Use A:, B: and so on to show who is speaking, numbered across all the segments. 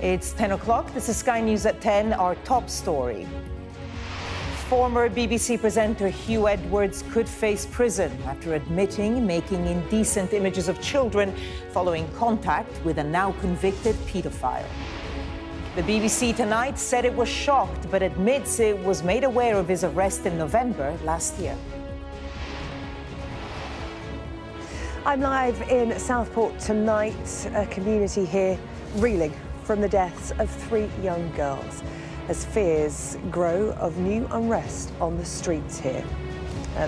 A: It's 10 o'clock. This is Sky News at 10, our top story. Former BBC presenter Huw Edwards could face prison after admitting making indecent images of children following contact with a now convicted paedophile. The BBC tonight said it was shocked but admits it was made aware of his arrest in November last year.
B: I'm live in Southport tonight, a community here reeling from the deaths of 3 young girls as fears grow of new unrest on the streets here.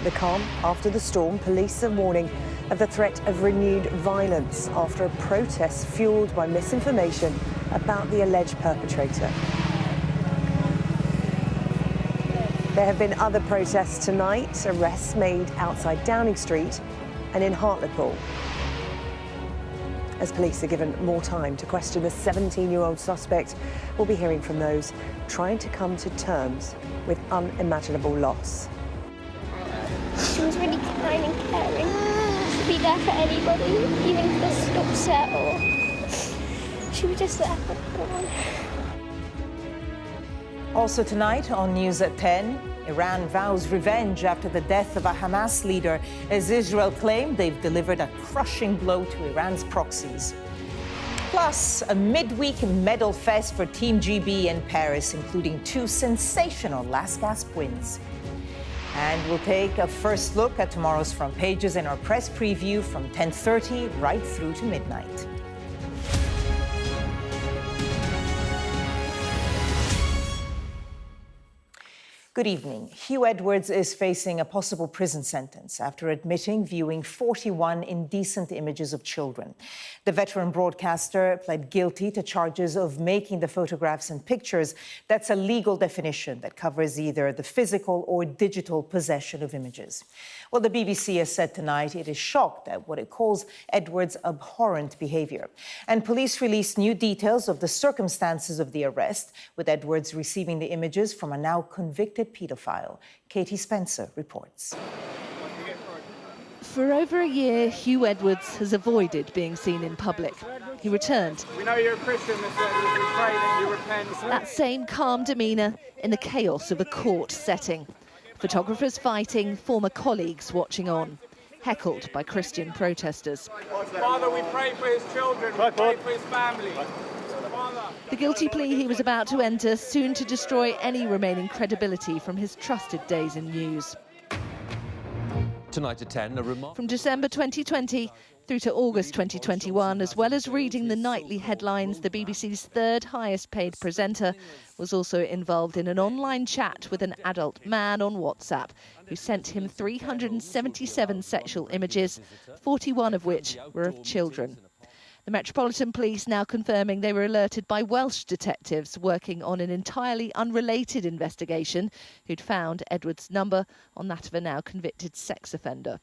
B: The calm after the storm, police are warning of the threat of renewed violence after a protest fueled by misinformation about the alleged perpetrator. There have been other protests tonight, arrests made outside Downing Street and in Hartlepool, as police are given more time to question the 17-year-old suspect. We'll be hearing from those trying to come to terms with unimaginable loss.
C: She was really kind and caring. She'd be there for anybody, even if they're still upset or she was just there for everyone.
A: Also tonight on News at 10, Iran vows revenge after the death of a Hamas leader as Israel claimed they've delivered a crushing blow to Iran's proxies. Plus, a midweek medal fest for Team GB in Paris, including 2 sensational last gasp wins. And we'll take a first look at tomorrow's front pages in our press preview from 10:30 right through to midnight. Good evening. Huw Edwards is facing a possible prison sentence after admitting viewing 41 indecent images of children. The veteran broadcaster pled guilty to charges of making the photographs and pictures. That's a legal definition that covers either the physical or digital possession of images. Well, the BBC has said tonight it is shocked at what it calls Edwards' abhorrent behaviour. And police released new details of the circumstances of the arrest, with Edwards receiving the images from a now convicted paedophile. Katie Spencer reports.
D: For over a year, Huw Edwards has avoided being seen in public. He returned.
E: We know you're a Christian, Mr. Edwards. We pray that you repent.
D: That same calm demeanour in the chaos of a court setting. Photographers fighting, former colleagues watching on, heckled by Christian protesters.
E: Father, we pray for his children, we pray for his family.
D: The guilty plea he was about to enter, soon to destroy any remaining credibility from his trusted days in news.
F: Tonight at 10, a remark.
D: From December 2020 through to August 2021, as well as reading the nightly headlines, the BBC's 3rd highest paid presenter was also involved in an online chat with an adult man on WhatsApp who sent him 377 sexual images, 41 of which were of children. The Metropolitan Police now confirming they were alerted by Welsh detectives working on an entirely unrelated investigation who'd found Edwards' number on that of a now convicted sex offender.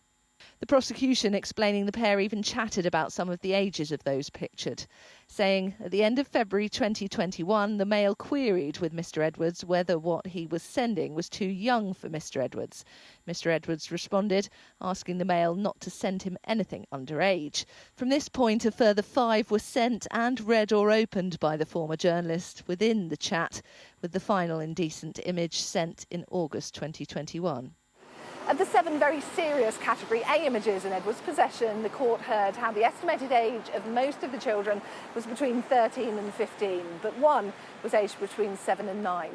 D: The prosecution explaining the pair even chatted about some of the ages of those pictured, saying at the end of February 2021, the Mail queried with Mr. Edwards whether what he was sending was too young for Mr. Edwards. Mr. Edwards responded, asking the Mail not to send him anything underage. From this point, a further 5 were sent and read or opened by the former journalist within the chat, with the final indecent image sent in August 2021.
G: Of the 7 very serious Category A images in Edwards' possession, the court heard how the estimated age of most of the children was between 13 and 15, but one was aged between 7 and 9.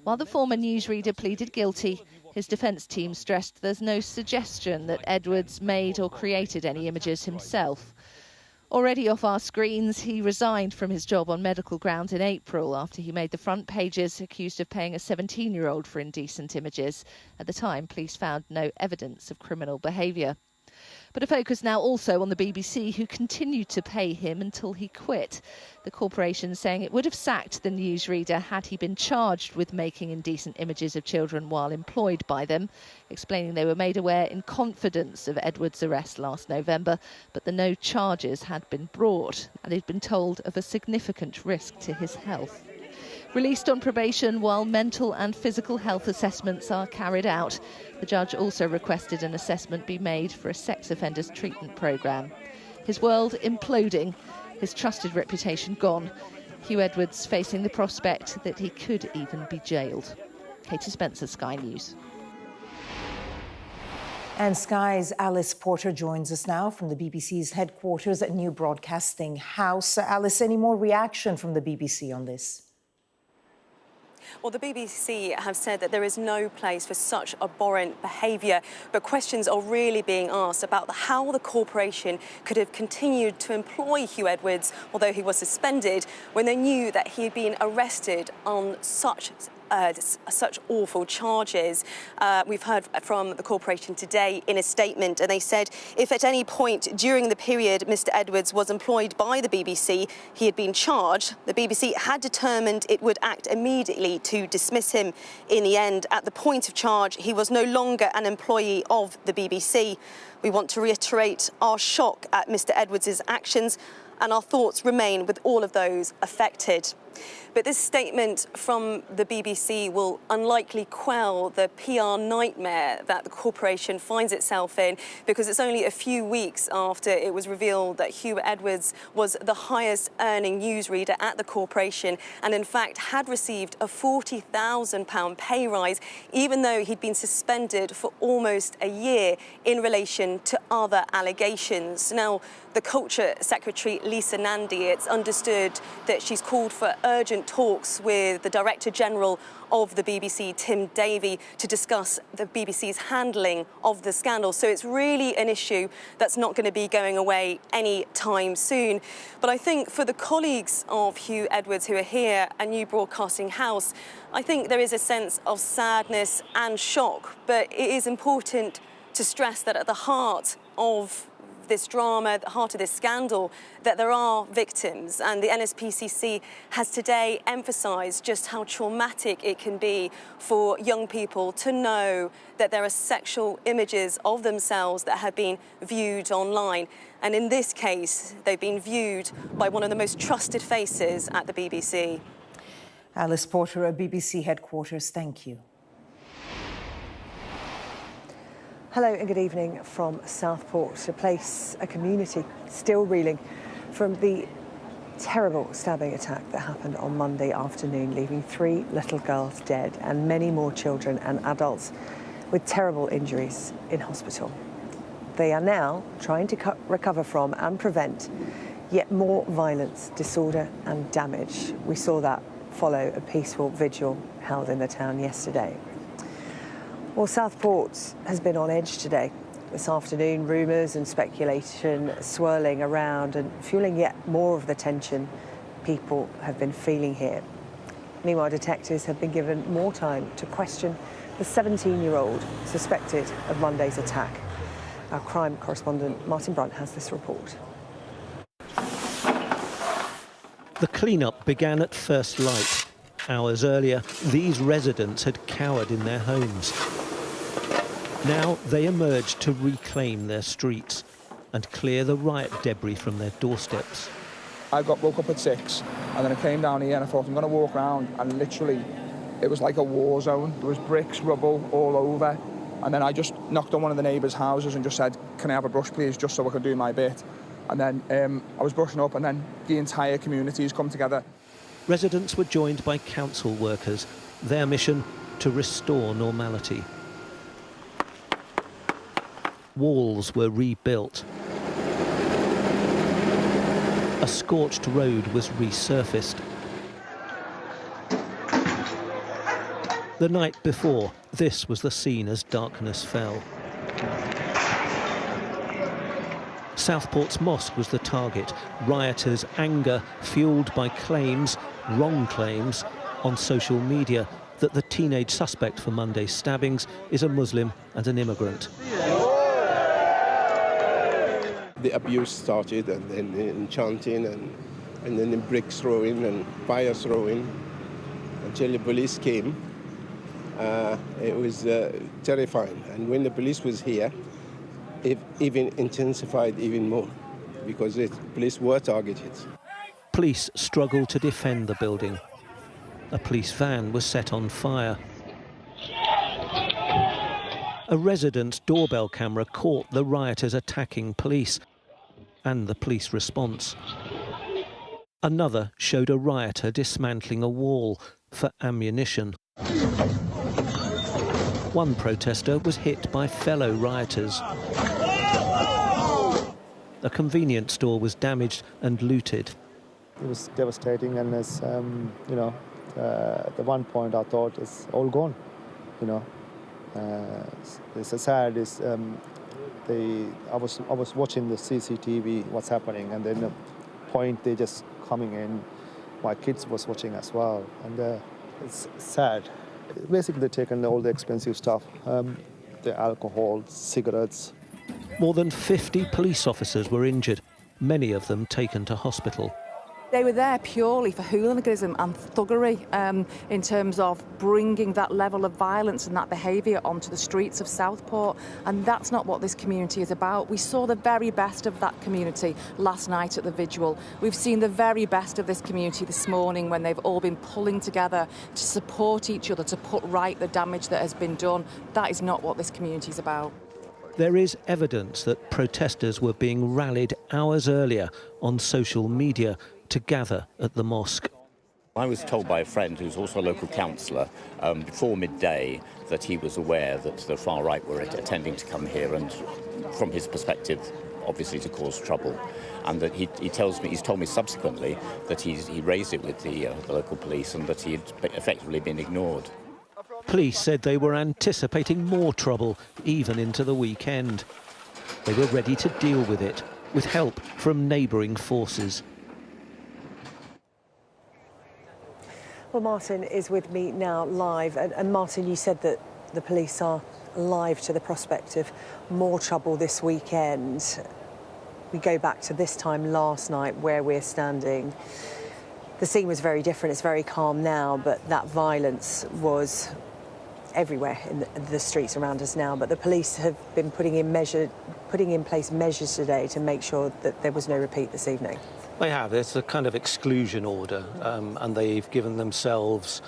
D: While the former newsreader pleaded guilty, his defence team stressed there's no suggestion that Edwards made or created any images himself. Already off our screens, he resigned from his job on medical grounds in April after he made the front pages accused of paying a 17-year-old for indecent images. At the time, police found no evidence of criminal behaviour. But a focus now also on the BBC, who continued to pay him until he quit. The corporation saying it would have sacked the newsreader had he been charged with making indecent images of children while employed by them, explaining they were made aware in confidence of Edwards' arrest last November, but that no charges had been brought, and he'd been told of a significant risk to his health. Released on probation while mental and physical health assessments are carried out, the judge also requested an assessment be made for a sex offenders treatment programme. His world imploding, his trusted reputation gone. Huw Edwards facing the prospect that he could even be jailed. Katie Spencer, Sky News.
A: And Sky's Alice Porter joins us now from the BBC's headquarters at New Broadcasting House. Alice, any more reaction from the BBC on this?
H: Well, the BBC have said that there is no place for such abhorrent behaviour, but questions are really being asked about how the corporation could have continued to employ Huw Edwards, although he was suspended, when they knew that he had been arrested on such awful charges. We've heard from the corporation today in a statement, and they said if at any point during the period Mr Edwards was employed by the BBC, he had been charged, the BBC had determined it would act immediately to dismiss him. In the end, at the point of charge, he was no longer an employee of the BBC. We want to reiterate our shock at Mr Edwards' actions, and our thoughts remain with all of those affected. But this statement from the BBC will unlikely quell the PR nightmare that the corporation finds itself in, because it's only a few weeks after it was revealed that Huw Edwards was the highest earning newsreader at the corporation and in fact had received a £40,000 pay rise, even though he'd been suspended for almost a year in relation to other allegations. Now, the Culture Secretary, Lisa Nandy, it's understood that she's called for urgent talks with the Director General of the BBC, Tim Davie, to discuss the BBC's handling of the scandal. So it's really an issue that's not going to be going away any time soon. But I think for the colleagues of Huw Edwards who are here at New Broadcasting House, I think there is a sense of sadness and shock. But it is important to stress that at the heart of this drama, at the heart of this scandal, that there are victims, and the NSPCC has today emphasised just how traumatic it can be for young people to know that there are sexual images of themselves that have been viewed online. And in this case, they've been viewed by one of the most trusted faces at the BBC.
A: Alice Porter at BBC headquarters, thank you.
B: Hello and good evening from Southport, a community still reeling from the terrible stabbing attack that happened on Monday afternoon, leaving 3 little girls dead and many more children and adults with terrible injuries in hospital. They are now trying to recover from and prevent yet more violence, disorder and damage. We saw that follow a peaceful vigil held in the town yesterday. Well, Southport has been on edge today. This afternoon, rumours and speculation swirling around and fueling yet more of the tension people have been feeling here. Meanwhile, detectives have been given more time to question the 17-year-old suspected of Monday's attack. Our crime correspondent Martin Brunt has this report.
I: The clean-up began at first light. Hours earlier, these residents had cowered in their homes. Now they emerged to reclaim their streets and clear the riot debris from their doorsteps.
E: I woke up at 6 and then I came down here and I thought I'm going to walk around, and literally it was like a war zone. There was bricks, rubble all over, and then I just knocked on one of the neighbours' houses and just said, can I have a brush please, just so I can do my bit. And then I was brushing up, and then the entire community has come together.
I: Residents were joined by council workers, their mission to restore normality. Walls were rebuilt. A scorched road was resurfaced. The night before, this was the scene as darkness fell. Southport's mosque was the target. Rioters' anger fueled by claims, wrong claims, on social media that the teenage suspect for Monday's stabbings is a Muslim and an immigrant.
J: The abuse started, and then in chanting, and then in brick throwing and fire throwing, until the police came. It was terrifying, and when the police was here, it even intensified even more, because the police were targeted.
I: Police struggled to defend the building. A police van was set on fire. A resident's doorbell camera caught the rioters attacking police and the police response. Another showed a rioter dismantling a wall for ammunition. One protester was hit by fellow rioters. A convenience store was damaged and looted.
K: It was devastating, and as you know, at one point I thought it's all gone. You know, it's sad. I was watching the CCTV, what's happening, and then the point they just coming in. My kids was watching as well, and it's sad. Basically, they've taken all the expensive stuff, the alcohol, cigarettes.
I: More than 50 police officers were injured, many of them taken to hospital.
L: They were there purely for hooliganism and thuggery in terms of bringing that level of violence and that behaviour onto the streets of Southport, and that's not what this community is about. We saw the very best of that community last night at the vigil. We've seen the very best of this community this morning when they've all been pulling together to support each other, to put right the damage that has been done. That is not what this community is about.
I: There is evidence that protesters were being rallied hours earlier on social media to gather at the mosque.
M: I was told by a friend who's also a local councillor before midday that he was aware that the far right were attending to come here, and from his perspective, obviously to cause trouble. And that he's told me subsequently that he raised it with the local police and that he had effectively been ignored.
I: Police said they were anticipating more trouble, even into the weekend. They were ready to deal with it, with help from neighbouring forces.
B: Well, Martin is with me now live. And Martin, you said that the police are alive to the prospect of more trouble this weekend. We go back to this time last night where we're standing. The scene was very different. It's very calm now, but that violence was everywhere in the streets around us now. But the police have been putting in place measures today to make sure that there was no repeat this evening.
I: They have. It's a kind of exclusion order, and they've given themselves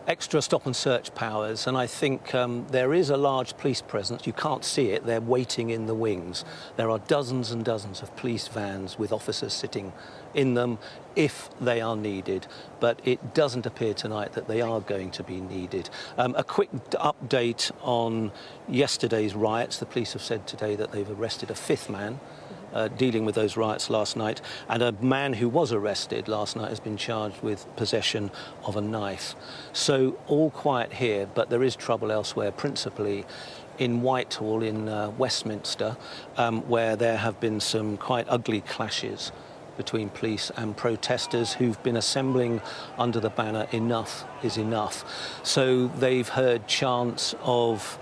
I: extra stop and search powers. And I think there is a large police presence. You can't see it. They're waiting in the wings. There are dozens and dozens of police vans with officers sitting in them if they are needed. But it doesn't appear tonight that they are going to be needed. A quick update on yesterday's riots. The police have said today that they've arrested a fifth man dealing with those riots last night, and a man who was arrested last night has been charged with possession of a knife. So all quiet here, but there is trouble elsewhere, principally in Whitehall in Westminster, where there have been some quite ugly clashes between police and protesters who've been assembling under the banner "Enough is enough." So they've heard chants of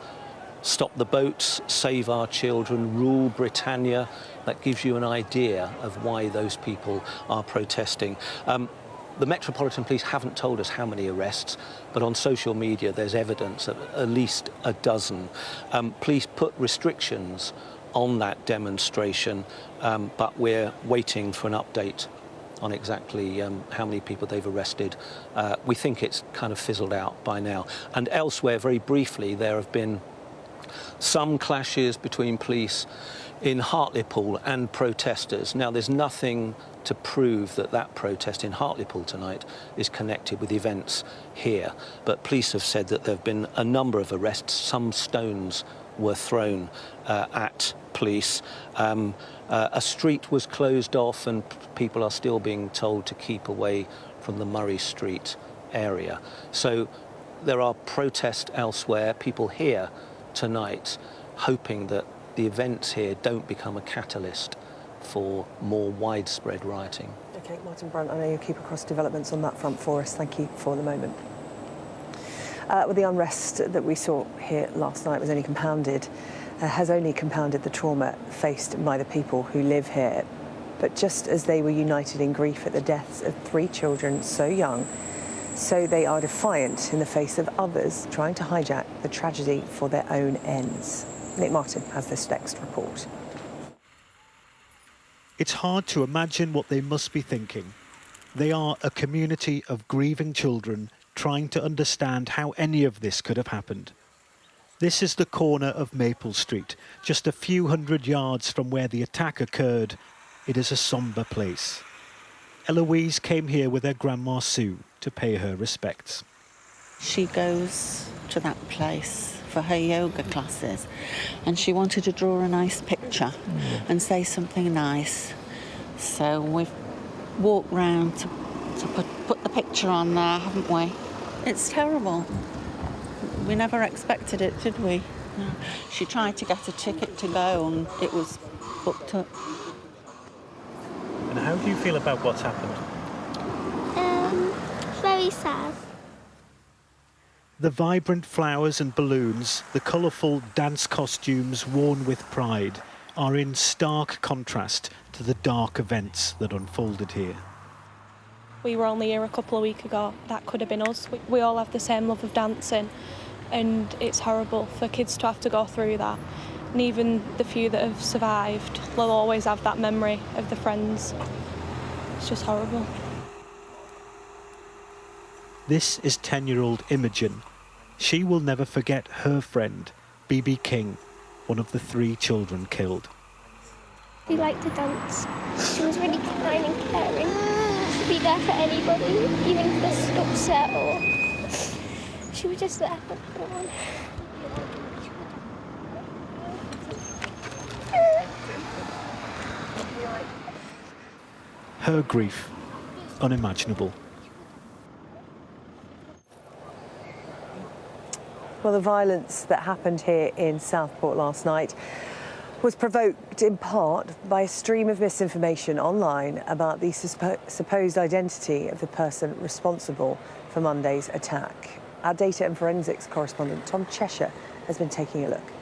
I: "Stop the boats, save our children, rule Britannia." That gives you an idea of why those people are protesting. The Metropolitan Police haven't told us how many arrests, but on social media there's evidence of at least a dozen. Police put restrictions on that demonstration, but we're waiting for an update on exactly how many people they've arrested. We think it's kind of fizzled out by now. And elsewhere, very briefly, there have been some clashes between police in Hartlepool and protesters. Now, there's nothing to prove that that protest in Hartlepool tonight is connected with events here, but police have said that there have been a number of arrests. Some stones were thrown at police. A street was closed off, and people are still being told to keep away from the Murray Street area. So there are protests elsewhere, people here tonight hoping that the events here don't become a catalyst for more widespread rioting.
B: OK, Martin Brunt, I know you keep across developments on that front for us. Thank you for the moment. Well, the unrest that we saw here last night has only compounded the trauma faced by the people who live here. But just as they were united in grief at the deaths of 3 children so young, so they are defiant in the face of others trying to hijack the tragedy for their own ends. Nick Martin has this next report.
N: It's hard to imagine what they must be thinking. They are a community of grieving children trying to understand how any of this could have happened. This is the corner of Maple Street, just a few hundred yards from where the attack occurred. It is a sombre place. Eloise came here with her grandma Sue to pay her respects.
O: She goes to that place for her yoga classes, and she wanted to draw a nice picture and say something nice. So we've walked round to put the picture on there, haven't we? It's terrible. We never expected it, did we? No. She tried to get a ticket to go and it was booked up.
N: And how do you feel about what's happened?
C: Very sad.
N: The vibrant flowers and balloons, the colourful dance costumes worn with pride, are in stark contrast to the dark events that unfolded here.
P: We were only here a couple of weeks ago. That could have been us. We all have the same love of dancing, and it's horrible for kids to have to go through that. And even the few that have survived, they'll always have that memory of the friends. It's just horrible.
N: This is 10-year-old Imogen. She will never forget her friend, BB King, one of the 3 children killed.
C: She liked to dance. She was really kind and caring. She'd be there for anybody, even if they stopped upset or she was just there for everyone.
N: Her grief, unimaginable.
B: Well, the violence that happened here in Southport last night was provoked in part by a stream of misinformation online about the supposed identity of the person responsible for Monday's attack. Our data and forensics correspondent Tom Cheshire has been taking a look.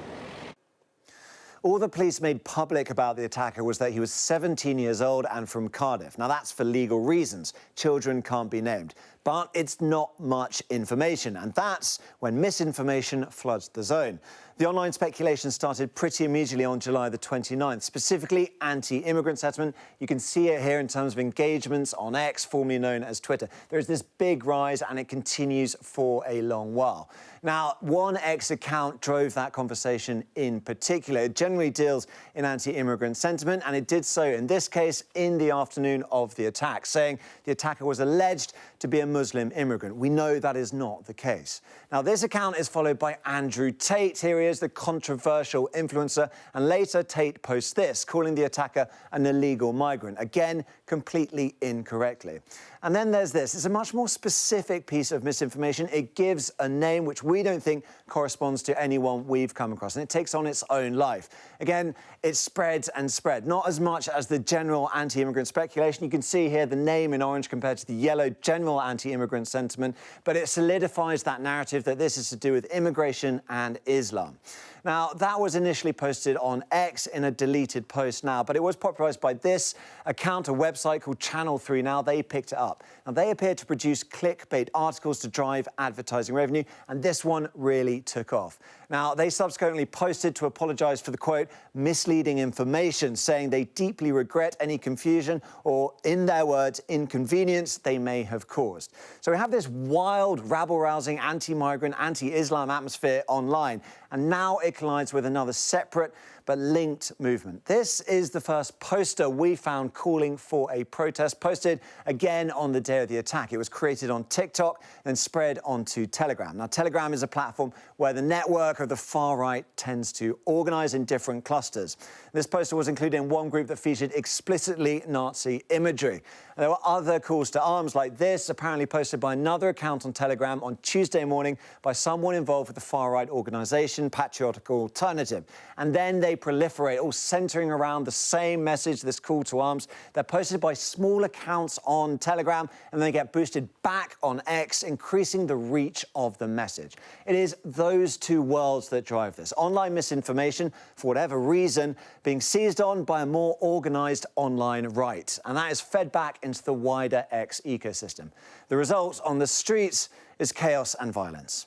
Q: All the police made public about the attacker was that he was 17 years old and from Cardiff. Now, that's for legal reasons. Children can't be named. But it's not much information, and that's when misinformation floods the zone. The online speculation started pretty immediately on July the 29th, specifically anti-immigrant sentiment. You can see it here in terms of engagements on X, formerly known as Twitter. There is this big rise, and it continues for a long while. Now, one X account drove that conversation in particular. It generally deals in anti-immigrant sentiment, and it did so in this case in the afternoon of the attack, saying the attacker was alleged to be a Muslim immigrant. We know that is not the case. Now, this account is followed by Andrew Tate. Here he is, the controversial influencer, and later Tate posts this, calling the attacker an illegal migrant, again, completely incorrectly. And then there's this. It's a much more specific piece of misinformation. It gives a name which we don't think corresponds to anyone we've come across, and it takes on its own life. Again, it spreads and spread, not as much as the general anti-immigrant speculation. You can see here the name in orange compared to the yellow general anti-immigrant sentiment, but it solidifies that narrative that this is to do with immigration and Islam. Now, that was initially posted on X in a deleted post now, but it was popularised by this account, a website called Channel 3 Now. They picked it up. Now, they appear to produce clickbait articles to drive advertising revenue, and this one really took off. Now, they subsequently posted to apologise for the, quote, misleading information, saying they deeply regret any confusion or, in their words, inconvenience they may have caused. So we have this wild, rabble-rousing, anti-migrant, anti-Islam atmosphere online, and now it collides with another separate but linked movement. This is the first poster we found calling for a protest, posted again on the day of the attack. It was created on TikTok and spread onto Telegram. Now, Telegram is a platform where the network of the far right tends to organise in different clusters. This poster was included in one group that featured explicitly Nazi imagery. And there were other calls to arms like this, apparently posted by another account on Telegram on Tuesday morning by someone involved with the far-right organisation Patriotic Alternative. And then they proliferate, all centering around the same message, this call to arms. They're posted by small accounts on Telegram, and they get boosted back on X, increasing the reach of the message. It is those two worlds that drive this. Online misinformation, for whatever reason, being seized on by a more organised online right. And that is fed back into the wider X ecosystem. The result on the streets is chaos and violence.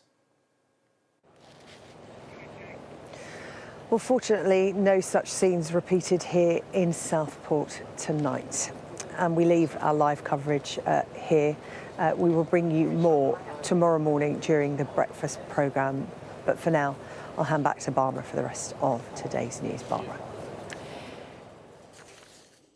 B: Well, fortunately, no such scenes repeated here in Southport tonight. And we leave our live coverage here. We will bring you more tomorrow morning during the breakfast programme. But for now, I'll hand back to Barbara for the rest of today's news. Barbara.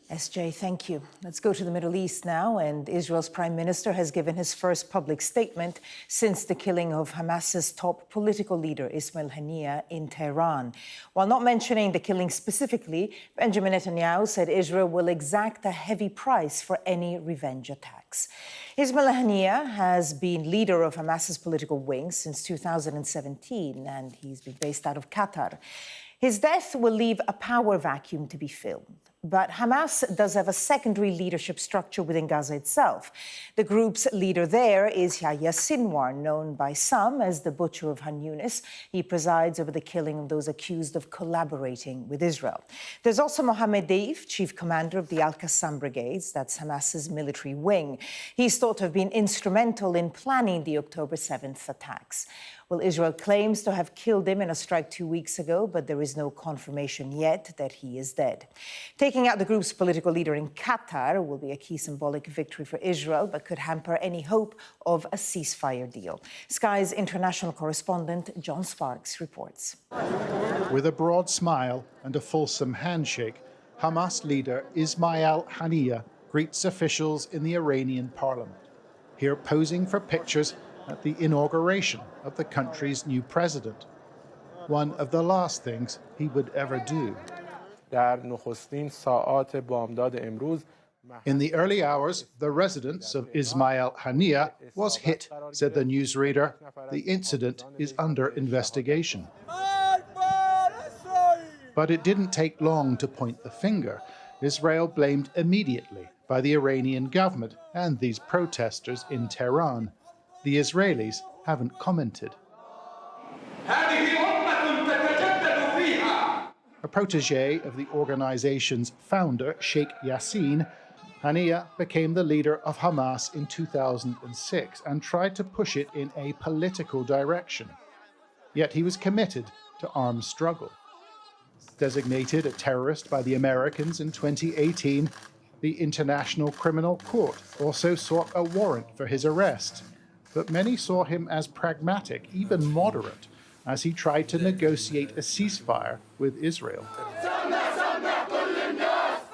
A: SJ, thank you. Let's go to the Middle East now. And Israel's prime minister has given his first public statement since the killing of Hamas's top political leader, Ismail Haniyeh, in Tehran. While not mentioning the killing specifically, Benjamin Netanyahu said Israel will exact a heavy price for any revenge attacks. Ismail Haniyeh has been leader of Hamas's political wing since 2017, and he's been based out of Qatar. His death will leave a power vacuum to be filled. But Hamas does have a secondary leadership structure within Gaza itself. The group's leader there is Yahya Sinwar, known by some as the Butcher of Han Yunis. He presides over the killing of those accused of collaborating with Israel. There's also Mohammed Deif, chief commander of the Al-Qassam brigades, that's Hamas's military wing. He's thought to have been instrumental in planning the October 7th attacks. Well, Israel claims to have killed him in a strike 2 weeks ago, but there is no confirmation yet that he is dead. Taking out the group's political leader in Qatar will be a key symbolic victory for Israel, but could hamper any hope of a ceasefire deal. Sky's international correspondent John Sparks reports.
R: With a broad smile and a fulsome handshake, Hamas leader Ismail Haniyeh greets officials in the Iranian parliament. Here posing for pictures at the inauguration of the country's new president, one of the last things he would ever do. In the early hours, the residence of Ismail Haniyeh was hit, said the newsreader. The incident is under investigation. But it didn't take long to point the finger. Israel blamed immediately by the Iranian government and these protesters in Tehran. The Israelis haven't commented. A protege of the organization's founder, Sheikh Yassin, Haniyeh became the leader of Hamas in 2006 and tried to push it in a political direction. Yet he was committed to armed struggle. Designated a terrorist by the Americans in 2018, the International Criminal Court also sought a warrant for his arrest. But many saw him as pragmatic, even moderate, as he tried to negotiate a ceasefire with Israel.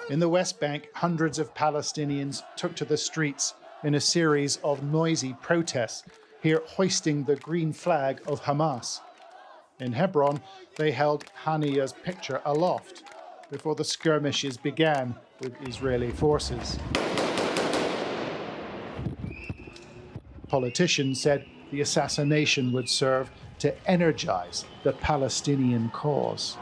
R: In the West Bank, hundreds of Palestinians took to the streets in a series of noisy protests, here hoisting the green flag of Hamas. In Hebron, they held Haniyeh's picture aloft before the skirmishes began with Israeli forces. Politicians said the assassination would serve to energize the Palestinian cause.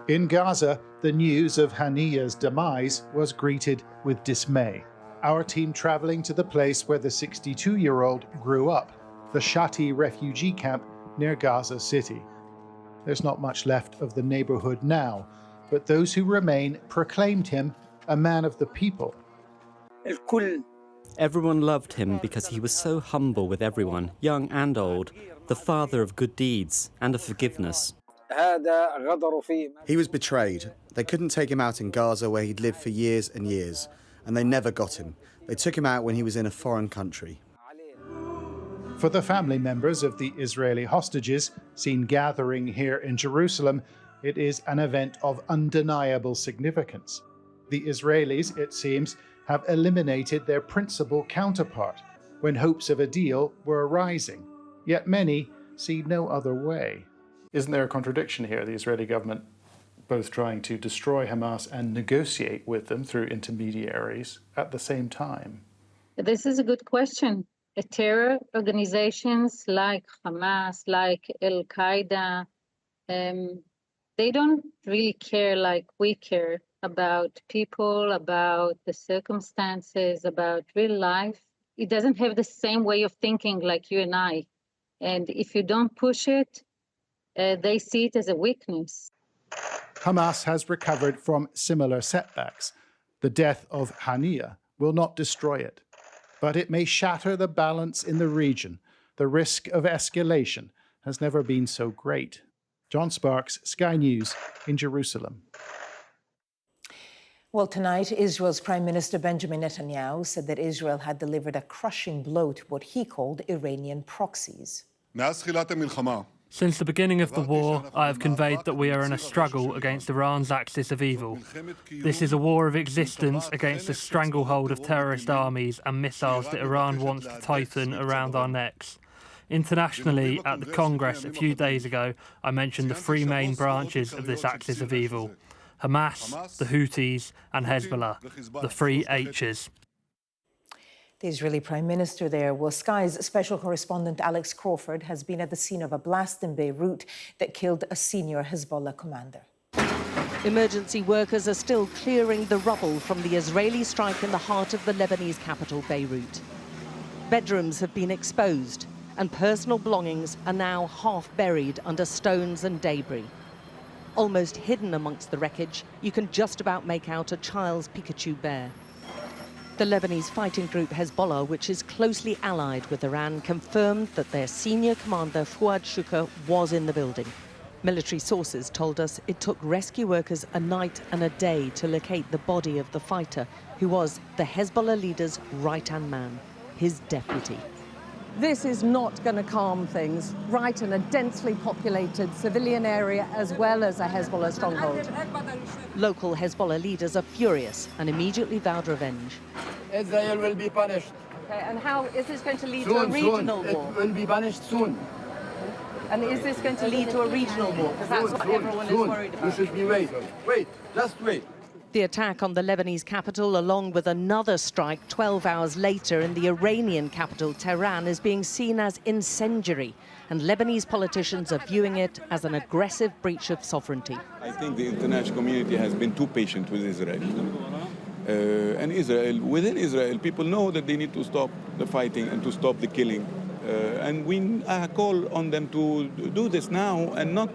R: In Gaza, the news of Haniyeh's demise was greeted with dismay. Our team traveling to the place where the 62-year-old grew up, the Shati refugee camp near Gaza City. There's not much left of the neighborhood now, but those who remain proclaimed him a man of the people.
S: Everyone loved him because he was so humble with everyone, young and old, the father of good deeds and of forgiveness.
T: He was betrayed. They couldn't take him out in Gaza where he'd lived for years and years, and they never got him. They took him out when he was in a foreign country.
R: For the family members of the Israeli hostages seen gathering here in Jerusalem, it is an event of undeniable significance. The Israelis, it seems, have eliminated their principal counterpart when hopes of a deal were arising. Yet many see no other way. Isn't there a contradiction here? The Israeli government both trying to destroy Hamas and negotiate with them through intermediaries at the same time?
U: This is a good question. Terror organizations like Hamas, like Al-Qaeda, they don't really care like we care about people, about the circumstances, about real life. It doesn't have the same way of thinking like you and I. And if you don't push it, they see it as a weakness.
R: Hamas has recovered from similar setbacks. The death of Haniyeh will not destroy it, but it may shatter the balance in the region. The risk of escalation has never been so great. John Sparks, Sky News in Jerusalem.
A: Well, tonight, Israel's Prime Minister Benjamin Netanyahu said that Israel had delivered a crushing blow to what he called Iranian proxies.
F: Since the beginning of the war, I have conveyed that we are in a struggle against Iran's axis of evil. This is a war of existence against the stranglehold of terrorist armies and missiles that Iran wants to tighten around our necks. Internationally, at the Congress a few days ago, I mentioned the three main branches of this axis of evil: Hamas, the Houthis and Hezbollah, the three H's.
A: The Israeli Prime Minister there. Well, Sky's special correspondent Alex Crawford has been at the scene of a blast in Beirut that killed a senior Hezbollah commander.
D: Emergency workers are still clearing the rubble from the Israeli strike in the heart of the Lebanese capital, Beirut. Bedrooms have been exposed and personal belongings are now half buried under stones and debris. Almost hidden amongst the wreckage, you can just about make out a child's Pikachu bear. The Lebanese fighting group Hezbollah, which is closely allied with Iran, confirmed that their senior commander, Fuad was in the building. Military sources told us it took rescue workers a night and a day to locate the body of the fighter, who was the Hezbollah leader's right-hand man, his deputy.
B: This is not going to calm things, right in a densely populated civilian area as well as a Hezbollah stronghold.
D: Local Hezbollah leaders are furious and immediately vowed revenge.
V: Israel will be punished.
B: Okay, and how is this going to lead to a regional war?
V: It will be punished soon.
B: And is this going to lead to a regional war? Because that's what everyone is worried about.
V: You should be waiting. Wait, just wait.
D: The attack on the Lebanese capital, along with another strike 12 hours later in the Iranian capital, Tehran, is being seen as incendiary, and Lebanese politicians are viewing it as an aggressive breach of sovereignty.
W: I think the international community has been too patient with Israel. And within Israel, people know that they need to stop the fighting and to stop the killing. And we call on them to do this now and not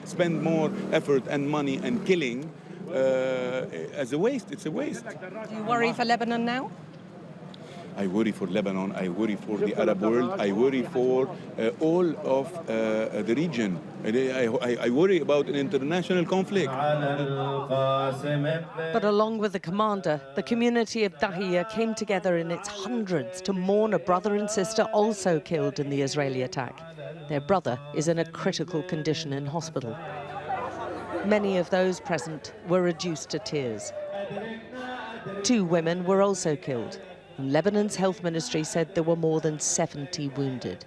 W: spend more effort and money and killing as a waste. It's a waste.
B: Do you worry for Lebanon now?
W: I worry for Lebanon. I worry for the Arab world. I worry for all of the region. I worry about an international conflict.
D: But along with the commander, the community of Dahiya came together in its hundreds to mourn a brother and sister also killed in the Israeli attack. Their brother is in a critical condition in hospital. Many of those present were reduced to tears. 2 women were also killed. And Lebanon's health ministry said there were more than 70 wounded.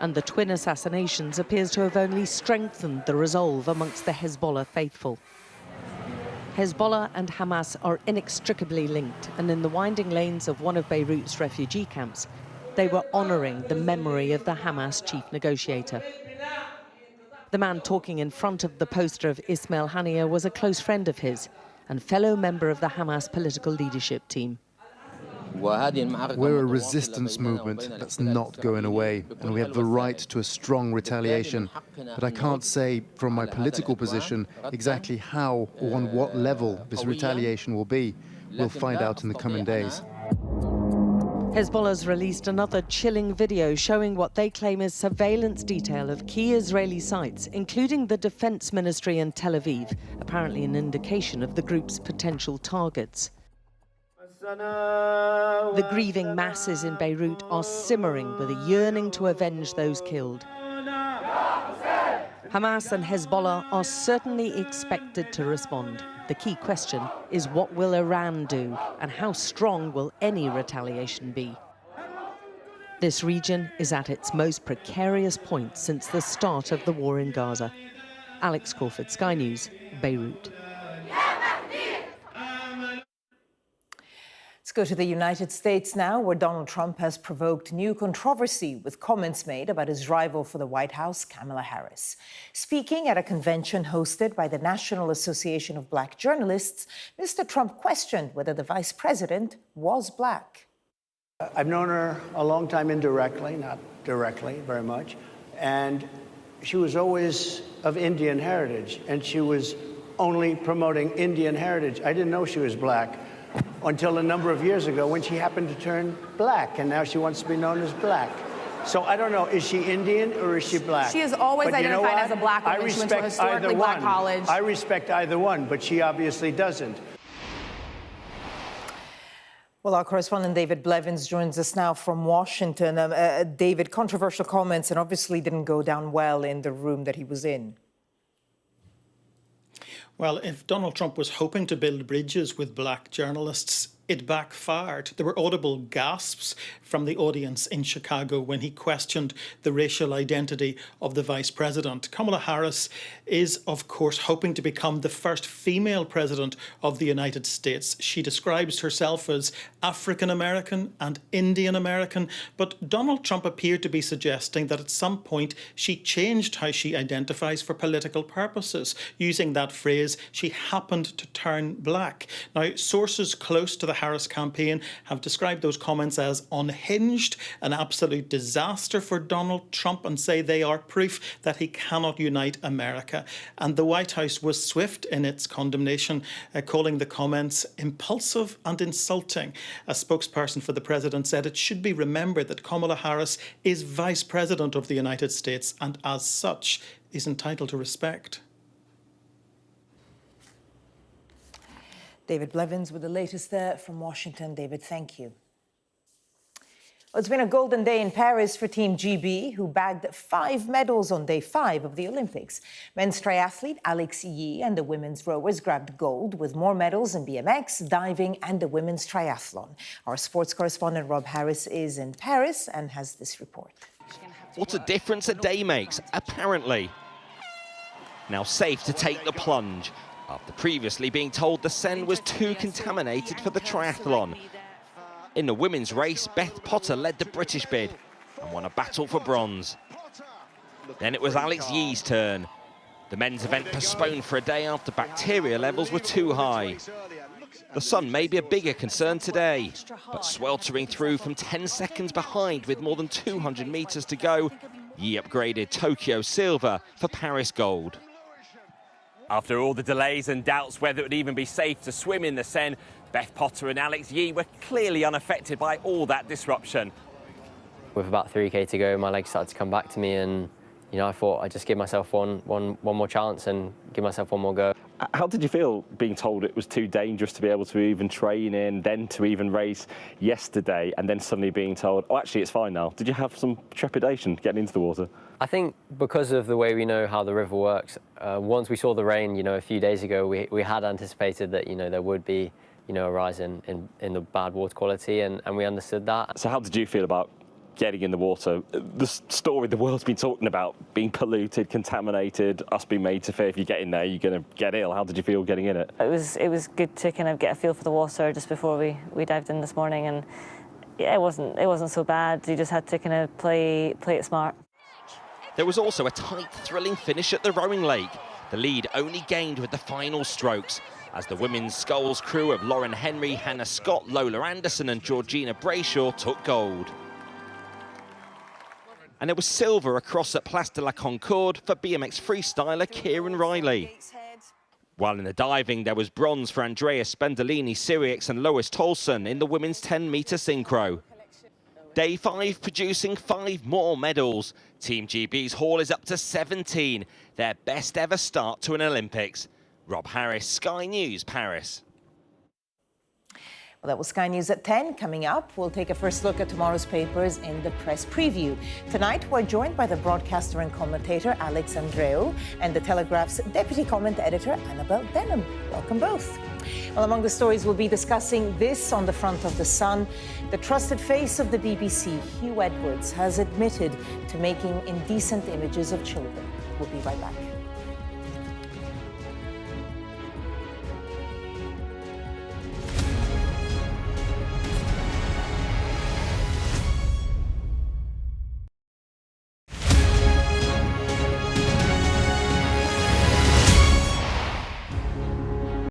D: And the twin assassinations appears to have only strengthened the resolve amongst the Hezbollah faithful. Hezbollah and Hamas are inextricably linked, and in the winding lanes of one of Beirut's refugee camps, they were honouring the memory of the Hamas chief negotiator. The man talking in front of the poster of Ismail Haniyeh was a close friend of his and fellow member of the Hamas political leadership team.
X: We're a resistance movement that's not going away, and we have the right to a strong retaliation. But I can't say, from my political position, exactly how or on what level this retaliation will be. We'll find out in the coming days.
D: Hezbollah's released another chilling video showing what they claim is surveillance detail of key Israeli sites, including the Defense Ministry in Tel Aviv, apparently an indication of the group's potential targets. The grieving masses in Beirut are simmering with a yearning to avenge those killed. Hamas and Hezbollah are certainly expected to respond. The key question is, what will Iran do, and how strong will any retaliation be? This region is at its most precarious point since the start of the war in Gaza. Alex Crawford, Sky News, Beirut.
A: Let's go to the United States now, where Donald Trump has provoked new controversy with comments made about his rival for the White House, Kamala Harris. Speaking at a convention hosted by the National Association of Black Journalists, Mr. Trump questioned whether the vice president was black.
Y: I've known her a long time indirectly, not directly very much, and she was always of Indian heritage, and she was only promoting Indian heritage. I didn't know she was black until a number of years ago when she happened to turn black, and now she wants to be known as black. So I don't know, is she Indian or is she black?
Z: She has always identified as a black woman.
Y: I respect
Z: she went to a historically black college.
Y: I respect either one, but she obviously doesn't.
A: Well, our correspondent David Blevins joins us now from Washington. David, controversial comments and obviously didn't go down well in the room that he was in.
E: Well, if Donald Trump was hoping to build bridges with black journalists, it backfired. There were audible gasps from the audience in Chicago when he questioned the racial identity of the vice president. Kamala Harris is, of course, hoping to become the first female president of the United States. She describes herself as African American and Indian American, but Donald Trump appeared to be suggesting that at some point she changed how she identifies for political purposes, using that phrase, she happened to turn black. Now, sources close to the Harris campaign have described those comments as unhinged, an absolute disaster for Donald Trump, and say they are proof that he cannot unite America. And the White House was swift in its condemnation, calling the comments impulsive and insulting. A spokesperson for the president said it should be remembered that Kamala Harris is vice president of the United States and as such is entitled to respect.
A: David Blevins with the latest there from Washington. David, thank you. Well, it's been a golden day in Paris for Team GB, who bagged 5 medals on day 5 of the Olympics. Men's triathlete Alex Yee and the women's rowers grabbed gold, with more medals in BMX, diving and the women's triathlon. Our sports correspondent Rob Harris is in Paris and has this report.
G: What a difference a day makes, apparently. Now safe to take the plunge, after previously being told the Seine was too contaminated for the triathlon. In the women's race, Beth Potter led the British bid and won a battle for bronze. Then it was Alex Yee's turn. The men's event postponed for a day after bacteria levels were too high. The sun may be a bigger concern today, but sweltering through from 10 seconds behind with more than 200 metres to go, Yee upgraded Tokyo silver for Paris gold.
H: After all the delays and doubts whether it would even be safe to swim in the Seine, Beth Potter and Alex Yee were clearly unaffected by all that disruption.
J: With about 3K to go, my legs started to come back to me, and I thought I'd just give myself one more chance and give myself one more go.
K: How did you feel being told it was too dangerous to be able to even train in, then to even race yesterday, and then suddenly being told, oh, actually, it's fine now? Did you have some trepidation getting into the water?
J: I think because of the way we know how the river works, once we saw the rain, a few days ago, we had anticipated that, there would be, a rise in the bad water quality, and we understood that.
K: So how did you feel about getting in the water? The story the world's been talking about, being polluted, contaminated, us being made to fear if you get in there, you're going to get ill. How did you feel getting in it?
L: It was good to kind of get a feel for the water just before we dived in this morning, and yeah, it wasn't so bad. You just had to kind of play it smart.
G: There was also a tight, thrilling finish at the rowing lake. The lead only gained with the final strokes, as the women's sculls crew of Lauren Henry, Hannah Scott, Lola Anderson and Georgina Brayshaw took gold. And there was silver across at Place de la Concorde for BMX freestyler Kieran Riley. While in the diving, there was bronze for Andrea Spendolini, Sirix and Lois Tolson in the women's 10-metre synchro. Day 5 producing 5 more medals. Team GB's haul is up to 17, their best ever start to an Olympics. Rob Harris, Sky News, Paris.
A: Well, that was Sky News at 10. Coming up, we'll take a first look at tomorrow's papers in the press preview. Tonight, we're joined by the broadcaster and commentator Alex Andreou and the Telegraph's deputy comment editor Annabelle Denham. Welcome both. Well, among the stories we'll be discussing this on the front of the Sun. The trusted face of the BBC, Huw Edwards, has admitted to making indecent images of children. We'll be right back.